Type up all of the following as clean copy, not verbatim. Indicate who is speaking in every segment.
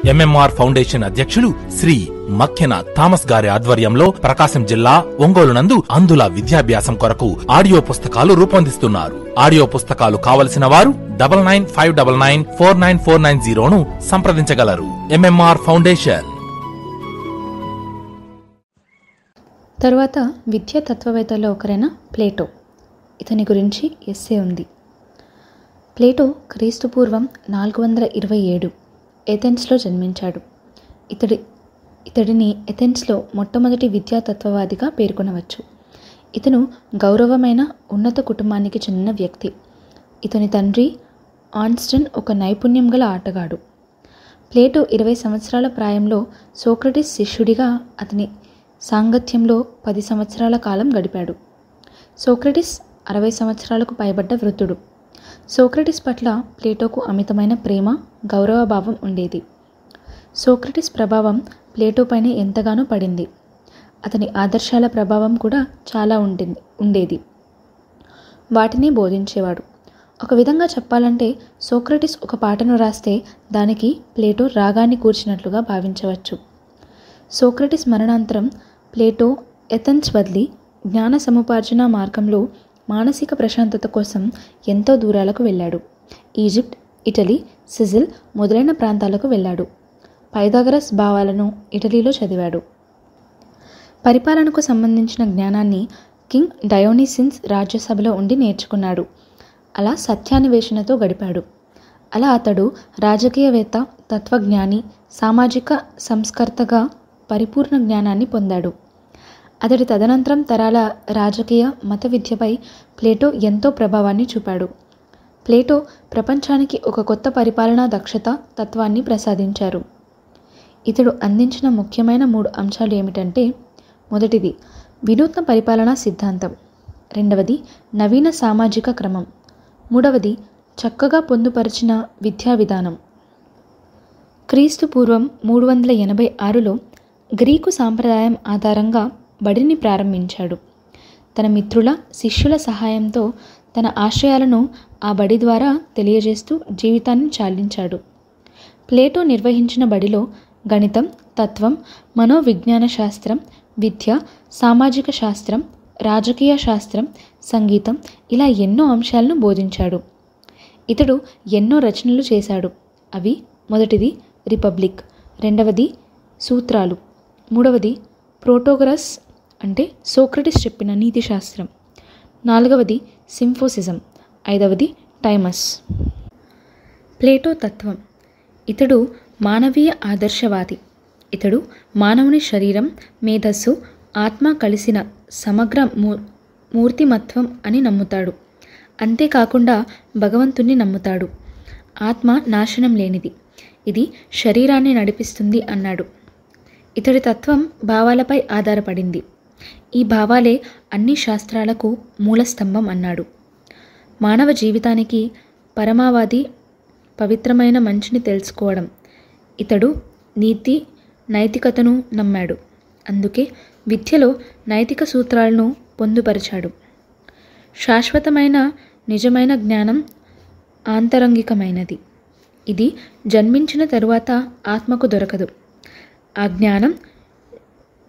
Speaker 1: MMR foundation అధ్యక్షులు Shri Makkena Thomas గారి ఆధ్వర్యంలో ప్రకాశం జిల్లా ఒంగోలు నందు అంధుల విద్యాభ్యాసం కొరకు ఆడియో పుస్తకాలు రూపొందిస్తున్నారు. ఆడియో పుస్తకాలు కావలసిన వారు 9959949490 సంప్రదించగలరు. MMR foundation.
Speaker 2: తరువాత విద్యా తత్వవేత్తల్లో ఒకరైన ప్లేటో. ఇతని గురించి ఎస్సే ఉంది. ప్లేటో క్రీస్తుపూర్వం 427 ఏథెన్స్లో జన్మించాడు. ఇతడిని ఏథెన్స్లో మొట్టమొదటి విద్యా తత్వవాదిగా పేర్కొనవచ్చు. ఇతను గౌరవమైన ఉన్నత కుటుంబానికి చెందిన వ్యక్తి. ఇతని తండ్రి ఆన్స్టన్ ఒక నైపుణ్యం గల ఆటగాడు. ప్లేటో 20 సంవత్సరాల ప్రాయంలో సోక్రటీస్ శిష్యుడిగా అతని సాంగత్యంలో 10 సంవత్సరాల కాలం గడిపాడు. సోక్రటీస్ 60 సంవత్సరాలకు పైబడ్డ వృద్ధుడు. సోక్రటీస్ పట్ల ప్లేటోకు అమితమైన ప్రేమ, గౌరవభావం ఉండేది. సోక్రటీస్ ప్రభావం ప్లేటో పైన ఎంతగానో పడింది. అతని ఆదర్శాల ప్రభావం కూడా చాలా ఉండేది. వాటిని బోధించేవాడు. ఒక విధంగా చెప్పాలంటే సోక్రటీస్ ఒక పాటను రాస్తే దానికి ప్లేటో రాగాన్ని కూర్చినట్లుగా భావించవచ్చు. సోక్రటీస్ మరణాంతరం ప్లేటో ఏథెన్స్ వదిలి జ్ఞాన సముపార్జన మార్గంలో మానసిక ప్రశాంతత కోసం ఎంతో దూరాలకు వెళ్ళాడు. ఈజిప్ట్, ఇటలీ, సిజిల్ మొదలైన ప్రాంతాలకు వెళ్ళాడు. పైథాగరస్ భావాలను ఇటలీలో చదివాడు. పరిపాలనకు సంబంధించిన జ్ఞానాన్ని కింగ్ డయోనిసిస్ రాజ్యసభలో ఉండి నేర్చుకున్నాడు. అలా సత్యాన్వేషణతో గడిపాడు. అలా అతడు రాజకీయవేత్త, తత్వజ్ఞాని, సామాజిక సంస్కర్తగా పరిపూర్ణ జ్ఞానాన్ని పొందాడు. అతడి తదనంతరం తరాల రాజకీయ మత విద్యపై ప్లేటో ఎంతో ప్రభావాన్ని చూపాడు. ప్లేటో ప్రపంచానికి ఒక కొత్త పరిపాలనా దక్షత తత్వాన్ని ప్రసాదించారు. ఇతడు అందించిన ముఖ్యమైన 3 అంశాలు ఏమిటంటే, మొదటిది వినూత్న పరిపాలనా సిద్ధాంతం, రెండవది నవీన సామాజిక క్రమం, మూడవది చక్కగా పొందుపరిచిన విద్యా విధానం. క్రీస్తు పూర్వం 386లో గ్రీకు సాంప్రదాయం ఆధారంగా బడిని ప్రారంభించాడు. తన మిత్రుల, శిష్యుల సహాయంతో తన ఆశయాలను ఆ బడి ద్వారా తెలియజేస్తూ జీవితాన్ని చాలించాడు. ప్లేటో నిర్వహించిన బడిలో గణితం, తత్వం, మనోవిజ్ఞాన శాస్త్రం, విద్య, సామాజిక శాస్త్రం, రాజకీయ శాస్త్రం, సంగీతం ఇలా ఎన్నో అంశాలను బోధించాడు. ఇతడు ఎన్నో రచనలు చేశాడు. అవి మొదటిది రిపబ్లిక్, రెండవది సూత్రాలు, మూడవది ప్రోటోగరస్ అంటే సోక్రటీస్ చెప్పిన నీతి శాస్త్రం, నాలుగవది సింఫోసిజం, ఐదవది టైమస్. ప్లేటో తత్వం. ఇతడు మానవీయ ఆదర్శవాది. ఇతడు మానవుని శరీరం, మేధస్సు, ఆత్మ కలిసిన సమగ్ర మూర్తిమత్వం అని నమ్ముతాడు. అంతేకాకుండా భగవంతుణ్ణి నమ్ముతాడు. ఆత్మ నాశనం లేనిది, ఇది శరీరాన్ని నడిపిస్తుంది అన్నాడు. ఇతడి తత్వం భావాలపై ఆధారపడింది. ఈ భావాలే అన్ని శాస్త్రాలకు మూలస్తంభం అన్నాడు. మానవ జీవితానికి పరమావధి పవిత్రమైన మంచిని తెలుసుకోవడం. ఇతడు నీతి, నైతికతను నమ్మాడు. అందుకే విద్యలో నైతిక సూత్రాలను పొందుపరిచాడు. శాశ్వతమైన నిజమైన జ్ఞానం ఆంతరంగికమైనది. ఇది జన్మించిన తరువాత ఆత్మకు దొరకదు. ఆ జ్ఞానం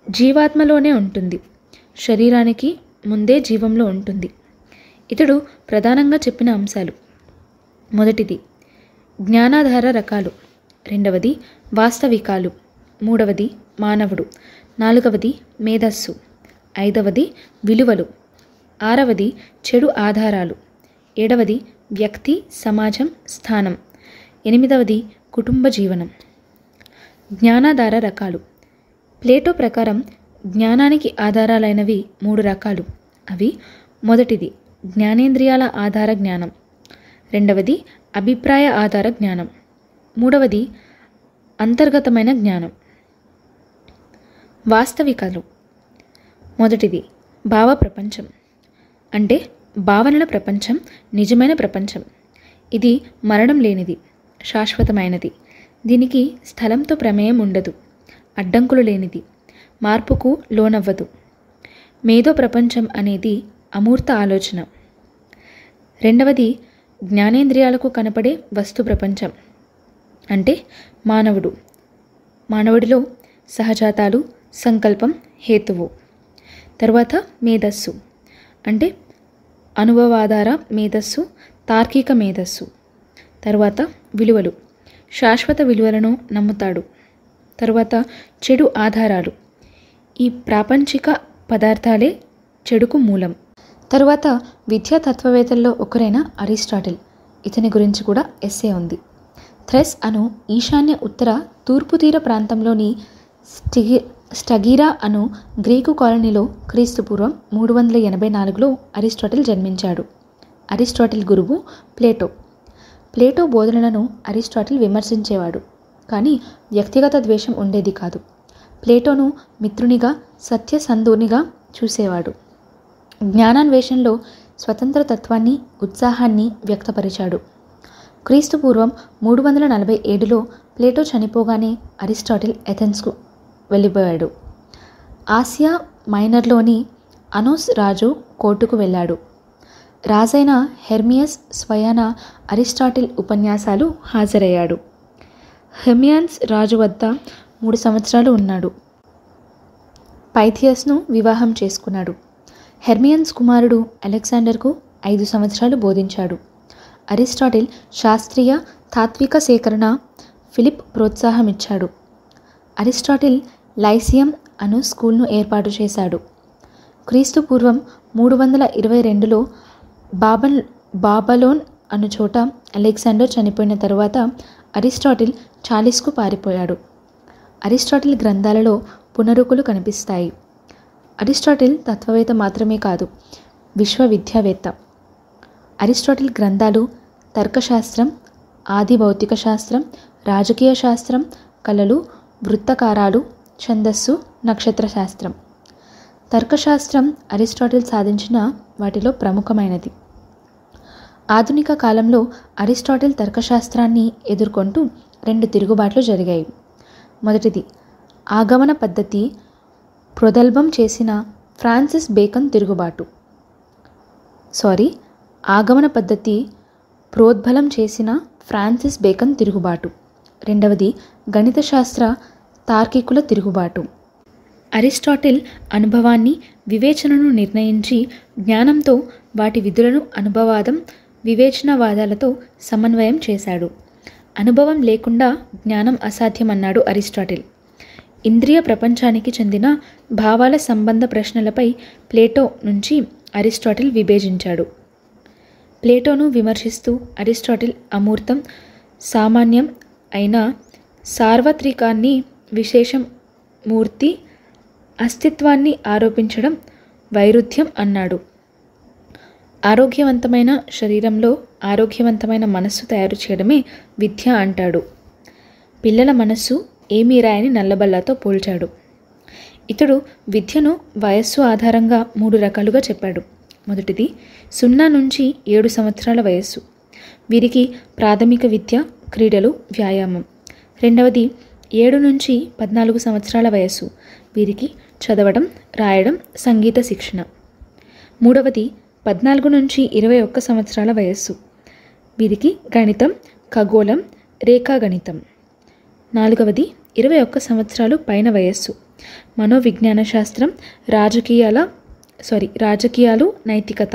Speaker 2: జీవాత్మలోనే ఉంటుంది. శరీరానికి ముందే జీవంలో ఉంటుంది. ఇతడు ప్రధానంగా చెప్పిన అంశాలు: మొదటిది జ్ఞానాధార రకాలు, రెండవది వాస్తవికాలు, మూడవది మానవుడు, నాలుగవది మేధస్సు, ఐదవది విలువలు, ఆరవది చెడు ఆధారాలు, ఏడవది వ్యక్తి, సమాజం, స్థానం, ఎనిమిదవది కుటుంబ జీవనం. జ్ఞానాధార రకాలు. ప్లేటో ప్రకారం జ్ఞానానికి ఆధారాలైనవి 3 రకాలు. అవి: మొదటిది జ్ఞానేంద్రియాల ఆధార జ్ఞానం, రెండవది అభిప్రాయ ఆధార జ్ఞానం, మూడవది అంతర్గతమైన జ్ఞానం. వాస్తవికలు. మొదటిది భావ ప్రపంచం, అంటే భావనల ప్రపంచం నిజమైన ప్రపంచం. ఇది మరణం లేనిది, శాశ్వతమైనది. దీనికి స్థలంతో ప్రమేయం ఉండదు, అడ్డంకులు లేనిది, మార్పుకు లోనవ్వదు. మేధో ప్రపంచం అనేది అమూర్త ఆలోచన. రెండవది జ్ఞానేంద్రియాలకు కనపడే వస్తు ప్రపంచం, అంటే మానవుడు, మానవుడిలో సహజాతాలు, సంకల్పం, హేతువు. తర్వాత మేధస్సు అంటే అనుభవాధార మేధస్సు, తార్కిక మేధస్సు. తర్వాత విలువలు, శాశ్వత విలువలను నమ్ముతాడు. తర్వాత చెడు ఆధారాలు, ఈ ప్రాపంచిక పదార్థాలే చెడుకు మూలం. తరువాత విద్యా తత్వవేత్తల్లో ఒకరైన అరిస్టాటిల్, ఇతని గురించి కూడా ఎస్సే ఉంది. థ్రెస్ అను ఈశాన్య ఉత్తర తూర్పు తీర ప్రాంతంలోని స్టగీరా అను గ్రీకు కాలనీలో క్రీస్తుపూర్వం 384లో అరిస్టాటిల్ జన్మించాడు. అరిస్టాటిల్ గురువు ప్లేటో. ప్లేటో బోధనలను అరిస్టాటిల్ విమర్శించేవాడు, కానీ వ్యక్తిగత ద్వేషం ఉండేది కాదు. ప్లేటోను మిత్రునిగా, సత్యసంధునిగా చూసేవాడు. జ్ఞానాన్వేషణలో స్వతంత్ర తత్వాన్ని, ఉత్సాహాన్ని వ్యక్తపరిచాడు. క్రీస్తుపూర్వం 347లో ప్లేటో చనిపోగానే అరిస్టాటిల్ ఎథెన్స్కు వెళ్ళిపోయాడు. ఆసియా మైనర్లోని అనోస్ రాజు కోర్టుకు వెళ్ళాడు. రాజైన హెర్మియస్ స్వయాన అరిస్టాటిల్ ఉపన్యాసాలు హాజరయ్యాడు. హెర్మియన్స్ రాజు వద్ద 3 సంవత్సరాలు ఉన్నాడు. పైథియస్ను వివాహం చేసుకున్నాడు. హెర్మియన్స్ కుమారుడు అలెగ్జాండర్కు 5 సంవత్సరాలు బోధించాడు. అరిస్టాటిల్ శాస్త్రీయ తాత్విక సేకరణ ఫిలిప్ ప్రోత్సాహమిచ్చాడు. అరిస్టాటిల్ లైసియం అను స్కూల్ను ఏర్పాటు చేశాడు. క్రీస్తుపూర్వం 322లో బాబలోన్ అను చోట అలెగ్జాండర్ చనిపోయిన తరువాత అరిస్టాటిల్ చాలిస్కు పారిపోయాడు. అరిస్టాటిల్ గ్రంథాలలో పునరుకులు కనిపిస్తాయి. అరిస్టాటిల్ తత్వవేత్త మాత్రమే కాదు, విశ్వవిద్యావేత్త. అరిస్టాటిల్ గ్రంథాలు తర్కశాస్త్రం, ఆది భౌతిక శాస్త్రం, రాజకీయ శాస్త్రం, కళలు, వృత్తకారాలు, ఛందస్సు, నక్షత్ర శాస్త్రం. తర్కశాస్త్రం అరిస్టాటిల్ సాధించిన వాటిలో ప్రముఖమైనది. ఆధునిక కాలంలో అరిస్టాటిల్ తర్కశాస్త్రాన్ని ఎదుర్కొంటూ 2 తిరుగుబాట్లు జరిగాయి. మొదటిది ఆగమన పద్ధతి ప్రోద్బలం చేసిన ఫ్రాన్సిస్ బేకన్ తిరుగుబాటు. ఆగమన పద్ధతి ప్రోద్బలం చేసిన ఫ్రాన్సిస్ బేకన్ తిరుగుబాటు. రెండవది గణిత శాస్త్ర తార్కికుల తిరుగుబాటు. అరిస్టాటిల్ అనుభవాన్ని, వివేచనను నిర్ణయించి జ్ఞానంతో వాటి విధులను అనుభవాదం, వివేచనవాదాలతో సమన్వయం చేశాడు. అనుభవం లేకుండా జ్ఞానం అసాధ్యమన్నాడు అరిస్టాటిల్. ఇంద్రియ ప్రపంచానికి చెందిన భావాల సంబంధ ప్రశ్నలపై ప్లేటో నుంచి అరిస్టాటిల్ విభేజించాడు. ప్లేటోను విమర్శిస్తూ అరిస్టాటిల్ అమూర్తం, సామాన్యం అయిన సార్వత్రికాన్ని, విశేషం మూర్తి అస్తిత్వాన్ని ఆరోపించడం వైరుధ్యం అన్నాడు. ఆరోగ్యవంతమైన శరీరంలో ఆరోగ్యవంతమైన మనస్సు తయారు చేయడమే విద్య అంటాడు. పిల్లల మనస్సు ఏమీ రాయని నల్లబల్లతో పోల్చాడు. ఇతడు విద్యను వయస్సు ఆధారంగా 3 రకాలుగా చెప్పాడు. మొదటిది 0 నుంచి 7 సంవత్సరాల వయస్సు. వీరికి ప్రాథమిక విద్య, క్రీడలు, వ్యాయామం. రెండవది 7 నుంచి 14 సంవత్సరాల వయస్సు. వీరికి చదవడం, రాయడం, సంగీత శిక్షణ. మూడవది 14 నుంచి 21 సంవత్సరాల వయస్సు. వీరికి గణితం, ఖగోళం, రేఖాగణితం. నాలుగవది 21 సంవత్సరాలు పైన వయస్సు. మనోవిజ్ఞాన శాస్త్రం, రాజకీయాలు, నైతికత.